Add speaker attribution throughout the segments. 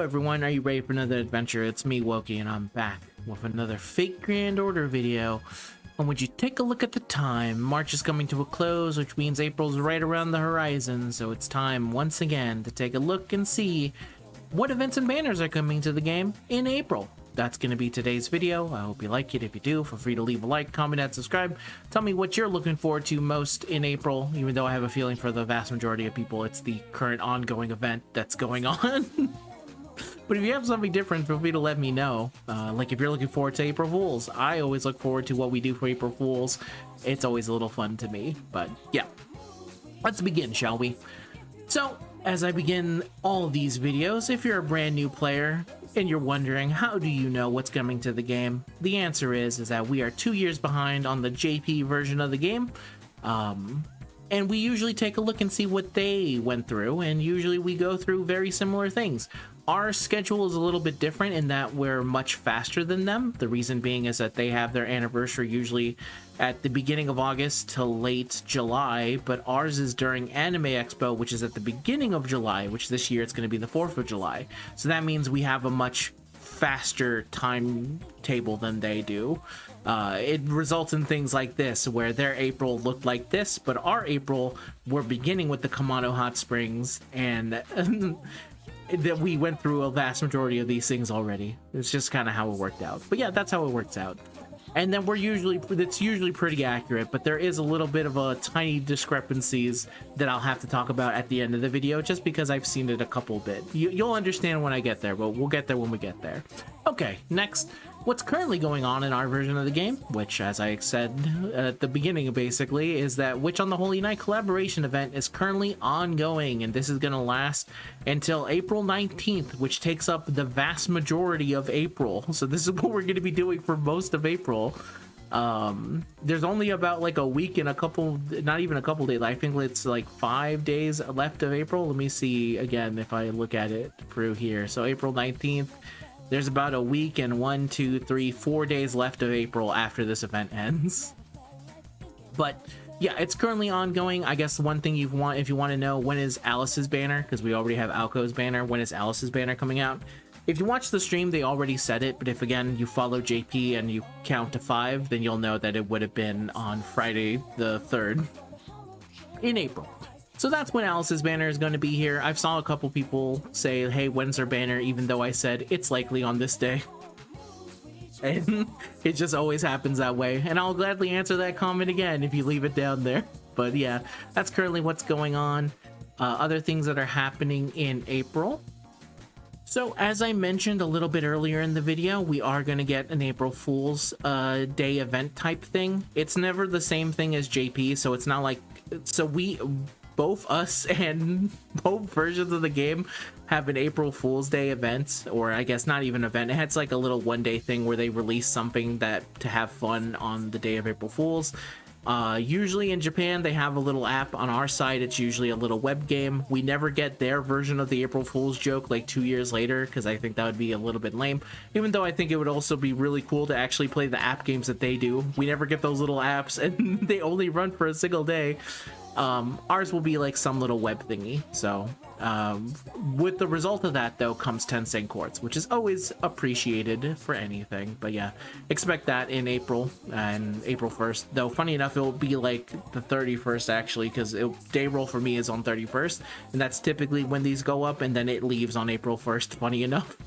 Speaker 1: everyone, are you ready for another adventure? It's me, Wokey, and I'm back with another Fake Grand Order video. And would you take a look at the time? March is coming to a close, which means April's right around the horizon, so it's time once again to take a look and see what events and banners are coming to the game in April. That's going to be today's video. I hope you like it. If you do, feel free to leave a like, comment, and subscribe. Tell me what you're looking forward to most in April, even though I have a feeling for the vast majority of people, it's the current ongoing event that's going on. But if you have something different, feel free to let me know. Like if you're looking forward to April Fools, I always look forward to what we do for April Fools. It's always a little fun to me, but yeah. Let's begin, shall we? So, as I begin all these videos, if you're a brand new player and you're wondering, how do you know what's coming to the game? The answer is that we are 2 years behind on the JP version of the game. And we usually take a look and see what they went through, and usually we go through very similar things. Our schedule is a little bit different in that we're much faster than them. The reason being is that they have their anniversary usually at the beginning of August to late July, but ours is during Anime Expo, which is at the beginning of July, which this year it's going to be the 4th of July. So that means we have a much faster timetable than they do. It results in things like this, where their April looked like this, but our April, we're beginning with the Kamado Hot Springs, and that we went through a vast majority of these things already. It's just kind of how it worked out. But yeah, that's how it works out. And then it's usually pretty accurate, but there is a little bit of a tiny discrepancies that I'll have to talk about at the end of the video, just because I've seen it a couple bit. You'll understand when I get there, but we'll get there when we get there. Okay, next, what's currently going on in our version of the game, which, as I said at the beginning, basically, is that Witch on the Holy Night collaboration event is currently ongoing, and this is going to last until April 19th, which takes up the vast majority of April. So this is what we're going to be doing for most of April. There's only about like a week and a couple, not even a couple days, I think it's like 5 days left of April. Let me see again if I look at it through here. So April 19th, there's about a week and 1, 2, 3, 4 days left of April after this event ends. But yeah, it's currently ongoing. I guess one thing if you want to know, when is Alice's banner, because we already have Alco's banner, when is Alice's banner coming out? If you watch the stream, they already said it, but if again you follow JP and you count to 5, then you'll know that it would have been on Friday the 3rd in April. So that's when Alice's banner is going to be here. I've saw a couple people say, hey, when's her banner? Even though I said it's likely on this day. And it just always happens that way. And I'll gladly answer that comment again if you leave it down there. But yeah, that's currently what's going on. Other things that are happening in April. So as I mentioned a little bit earlier in the video, we are going to get an April Fool's Day event type thing. It's never the same thing as JP, so it's not like... So both us and both versions of the game have an April Fool's Day event, or I guess not even event. It's like a little one-day thing where they release something to have fun on the day of April Fool's. Usually in Japan, they have a little app. On our side, it's usually a little web game. We never get their version of the April Fool's joke like 2 years later, because I think that would be a little bit lame. Even though I think it would also be really cool to actually play the app games that they do. We never get those little apps, and they only run for a single day. Ours will be like some little web thingy. So with the result of that, though, comes 10 cent quartz, which is always appreciated for anything. But yeah, expect that in April, and April 1st, though funny enough, it will be like the 31st actually, because day roll for me is on 31st, and that's typically when these go up, and then it leaves on April 1st, funny enough.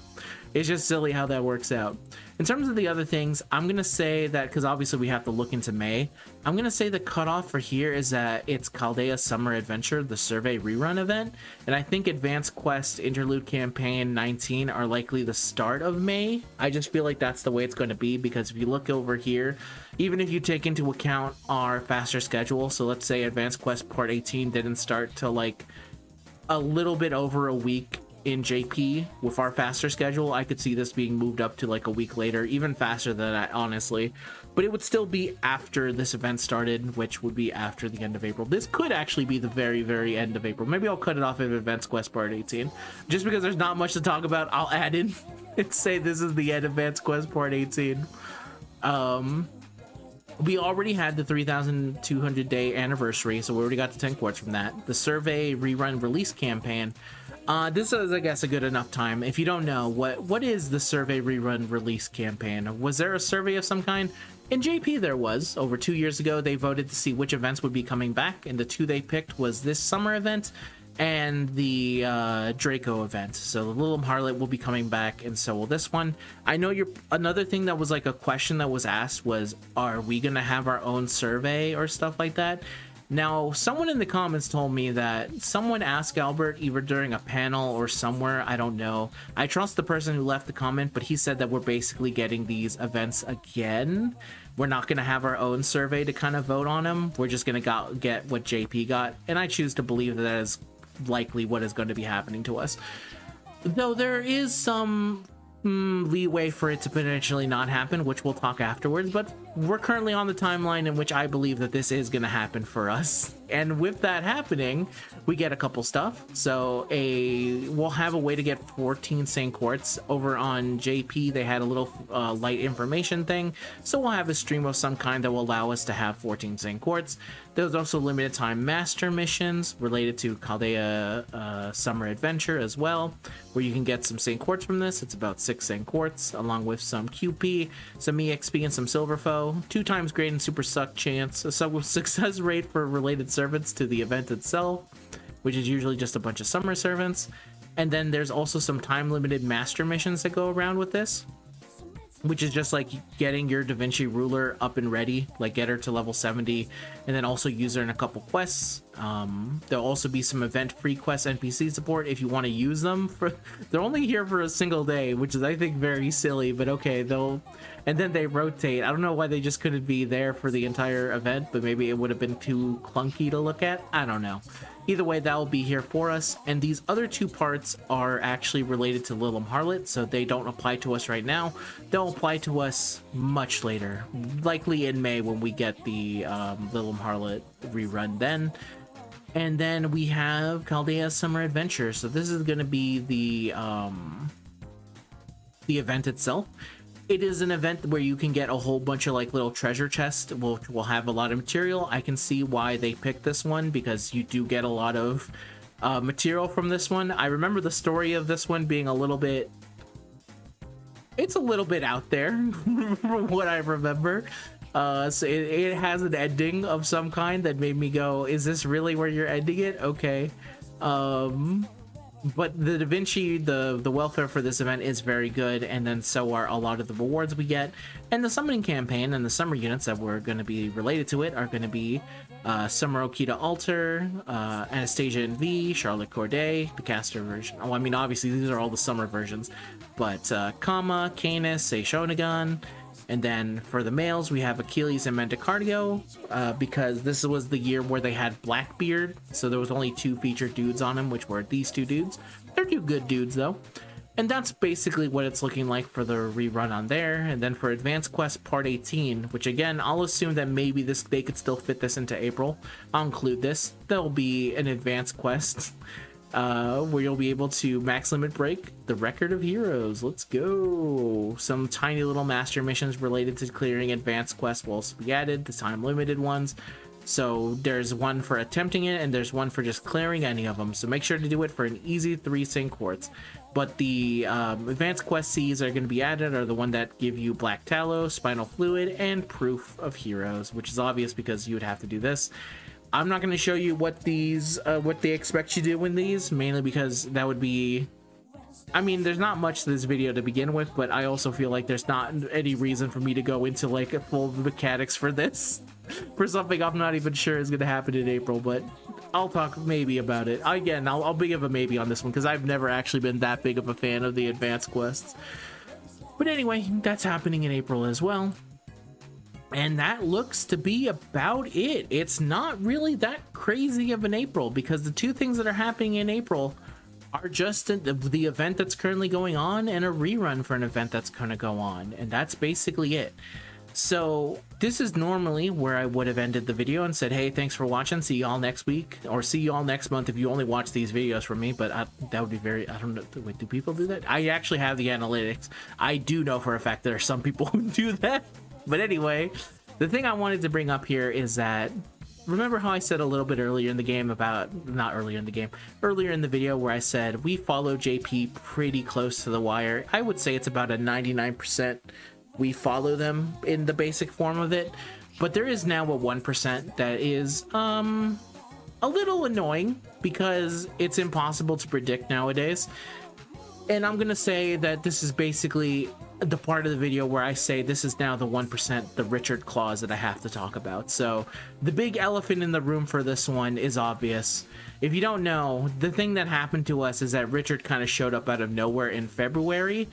Speaker 1: It's just silly how that works out. In terms of the other things, I'm going to say that, because obviously we have to look into May, I'm going to say the cutoff for here is that it's Chaldea Summer Adventure, the Survey Rerun event, and I think Advanced Quest Interlude Campaign 19 are likely the start of May. I just feel like that's the way it's going to be, because if you look over here, even if you take into account our faster schedule, so let's say Advanced Quest Part 18 didn't start till like a little bit over a week in JP, with our faster schedule, I could see this being moved up to like a week later, even faster than that, honestly. But it would still be after this event started, which would be after the end of April. This could actually be the very, very end of April. Maybe I'll cut it off of Advanced Quest Part 18. Just because there's not much to talk about, I'll add in and say this is the end of Advanced Quest Part 18. We already had the 3,200 day anniversary, so we already got the 10 quartz from that. The Survey Rerun release campaign, This is, I guess, a good enough time. If you don't know, what is the survey rerun release campaign? Was there a survey of some kind? In JP there was. Over 2 years ago, they voted to see which events would be coming back, and the two they picked was this summer event and the Draco event. So the Little Harlot will be coming back, and so will this one. I know another thing that was like a question that was asked was, are we gonna have our own survey or stuff like that? Now, someone in the comments told me that someone asked Albert either during a panel or somewhere, I don't know. I trust the person who left the comment, but he said that we're basically getting these events again. We're not going to have our own survey to kind of vote on them. We're just going to get what JP got, and I choose to believe that is likely what is going to be happening to us. Though there is some leeway for it to potentially not happen, which we'll talk afterwards, but we're currently on the timeline in which I believe that this is going to happen for us. And with that happening, we get a couple stuff. So we'll have a way to get 14 St. Quartz. Over on JP, they had a little light information thing, so we'll have a stream of some kind that will allow us to have 14 St. Quartz. There's also limited time master missions related to Chaldea Summer Adventure as well, where you can get some St. Quartz from this. It's about 6 St. Quartz, along with some QP, some EXP, and some Silver Foe. 2 times grade and super suck chance, a success rate for related servants to the event itself, which is usually just a bunch of summer servants. And then there's also some time limited master missions that go around with this, which is just like getting your Da Vinci ruler up and ready, like get her to level 70, and then also use her in a couple quests. There'll also be some event free quest NPC support if you want to use them. They're only here for a single day, which is I think very silly, but okay, and then they rotate. I don't know why they just couldn't be there for the entire event, but maybe it would have been too clunky to look at. I don't know. Either way, that will be here for us. And these other 2 parts are actually related to Little Harlot, so they don't apply to us right now. They'll apply to us much later, likely in May when we get the Little Harlot rerun then. And then we have Chaldea Summer Adventure. So this is going to be the event itself. It is an event where you can get a whole bunch of like little treasure chests. We'll have a lot of material. I can see why they picked this one, because you do get a lot of material from this one. I remember the story of this one being a little bit out there from what I remember. So it has an ending of some kind that made me go, is this really where you're ending it? Okay. But the Da Vinci, the welfare for this event is very good, and then so are a lot of the rewards we get. And the summoning campaign and the summer units that were going to be related to it are going to be Summer Okita Altar, Anastasia and V, Charlotte Corday, the caster version. Oh, I mean, obviously these are all the summer versions, but Kama, Canis, Seishonagon. And then for the males, we have Achilles and Mendicardio, because this was the year where they had Blackbeard, so there was only 2 featured dudes on him, which were these 2 dudes. They're 2 good dudes, though. And that's basically what it's looking like for the rerun on there. And then for Advanced Quest Part 18, which again, I'll assume that maybe they could still fit this into April. I'll include this. There'll be an Advanced Quest where you'll be able to max limit break the Record of Heroes. Let's go. Some tiny little master missions related to clearing advanced quests will also be added, the time limited ones. So there's one for attempting it, and there's one for just clearing any of them. So make sure to do it for an easy 3 St. Quartz. But the advanced quest Cs are going to be added are the one that give you Black Tallow, Spinal Fluid, and Proof of Heroes, which is obvious because you would have to do this. I'm not going to show you what they expect you to do in these, mainly because that would be, I mean, there's not much to this video to begin with, but I also feel like there's not any reason for me to go into like a full mechanics for this, for something I'm not even sure is going to happen in April, but I'll talk maybe about it. Again, I'll be of a maybe on this one, because I've never actually been that big of a fan of the advanced quests. But anyway, that's happening in April as well. And that looks to be about it. It's not really that crazy of an April, because the 2 things that are happening in April are just the event that's currently going on and a rerun for an event that's going to go on. And that's basically it. So this is normally where I would have ended the video and said, hey, thanks for watching. See y'all next week, or see y'all next month if you only watch these videos from me. But that would be very, I don't know. Wait, do people do that? I actually have the analytics. I do know for a fact there are some people who do that. But anyway, the thing I wanted to bring up here is that remember how I said a little bit earlier in the game about, not earlier in the game, earlier in the video where I said we follow JP pretty close to the wire. I would say it's about a 99% we follow them in the basic form of it, but there is now a 1% that is a little annoying because it's impossible to predict nowadays. And I'm gonna say that this is basically the part of the video where I say this is now the 1%, the Richard clause that I have to talk about. So the big elephant in the room for this one is obvious. If you don't know, the thing that happened to us is that Richard kind of showed up out of nowhere in February,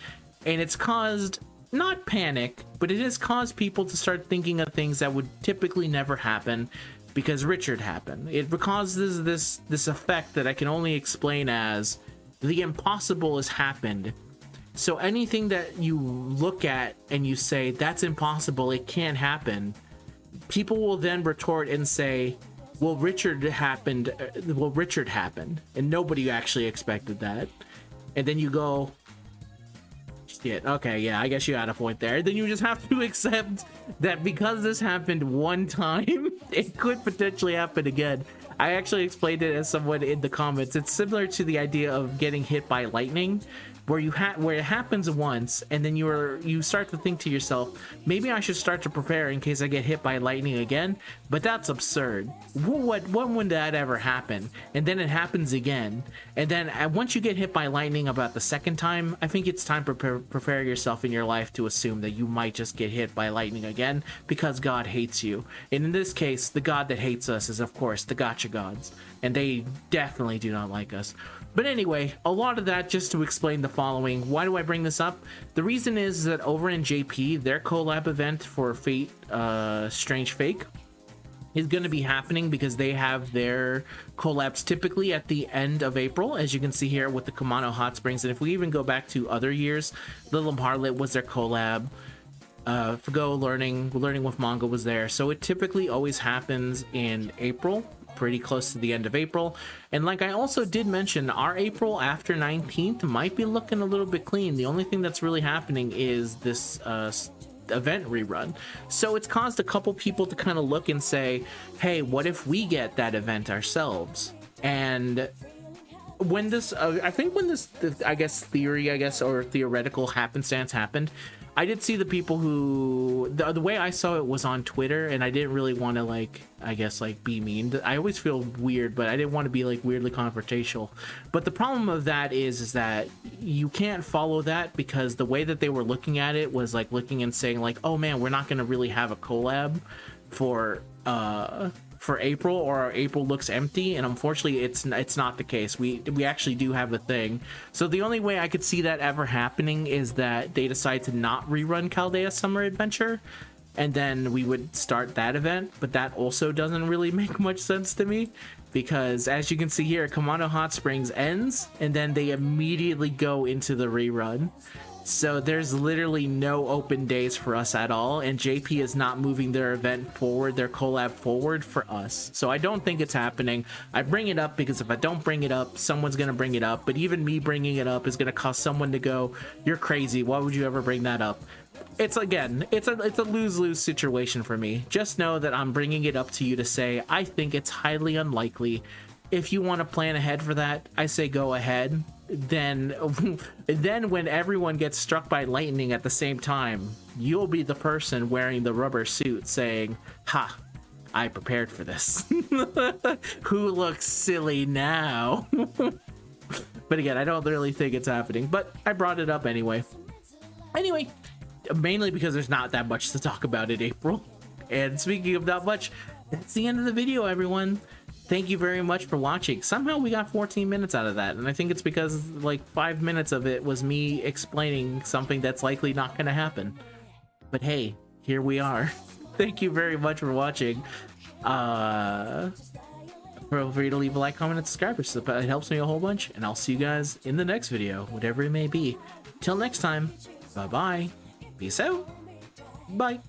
Speaker 1: and it's caused not panic, but it has caused people to start thinking of things that would typically never happen because Richard happened. It causes this effect that I can only explain as the impossible has happened. So anything that you look at and you say that's impossible, it can't happen, people will then retort and say, well, Richard happened, and nobody actually expected that. And then you go, shit, okay, yeah, I guess you had a point there. Then you just have to accept that because this happened one time, it could potentially happen again. I actually explained it as someone in the comments. It's similar to the idea of getting hit by lightning, where it happens once, and then you start to think to yourself, maybe I should start to prepare in case I get hit by lightning again. But that's absurd. When would that ever happen? And then it happens again, and then once you get hit by lightning about the second time, I think it's time to prepare yourself in your life to assume that you might just get hit by lightning again because God hates you. And in this case, the God that hates us is, of course, the gotcha gods, and they definitely do not like us. But anyway, a lot of that just to explain the following. Why do I bring this up? The reason is that over in JP, their collab event for Fate Strange Fake is going to be happening because they have their collabs typically at the end of April, as you can see here with the Kamano Hot Springs. And if we even go back to other years, Little Harlot was their collab. FGO Learning with Manga was there. So it typically always happens in April, pretty close to the end of April. And like I also did mention, our April after 19th might be looking a little bit clean. The only thing that's really happening is this event rerun. So it's caused a couple people to kind of look and say, hey, what if we get that event ourselves? And when this I think when this theory or theoretical happenstance happened, I did see the people who the way I saw it was on Twitter, and I didn't really want to be mean. I always feel weird, but I didn't want to be weirdly confrontational. But the problem of that is that you can't follow that because the way that they were looking at it was looking and saying oh man, we're not going to really have a collab for April, or our April looks empty. And unfortunately it's not the case. We actually do have a thing. So the only way I could see that ever happening is that they decide to not rerun Chaldea Summer Adventure, and then we would start that event. But that also doesn't really make much sense to me, because as you can see here, Kamano Hot Springs ends and then they immediately go into the rerun. So there's literally no open days for us at all, and JP is not moving their event forward, their collab forward for us. So I don't think it's happening. I bring it up because if I don't bring it up, someone's gonna bring it up, but even me bringing it up is gonna cause someone to go, you're crazy, why would you ever bring that up? It's a lose-lose situation for me. Just know that I'm bringing it up to you to say I think it's highly unlikely. If you want to plan ahead for that, I say go ahead. Then when everyone gets struck by lightning at the same time, you'll be the person wearing the rubber suit saying, ha, I prepared for this. Who looks silly now? But again, I don't really think it's happening, but I brought it up anyway, mainly because there's not that much to talk about in April. And speaking of not much, that's the end of the video, everyone. Thank you very much for watching. Somehow we got 14 minutes out of that, and I think it's because 5 minutes of it was me explaining something that's likely not going to happen. But hey, here we are. Thank you very much for watching. Feel free to leave a like, comment, and subscribe. It helps me a whole bunch, and I'll see you guys in the next video, whatever it may be. Till next time, bye-bye. Peace out. Bye.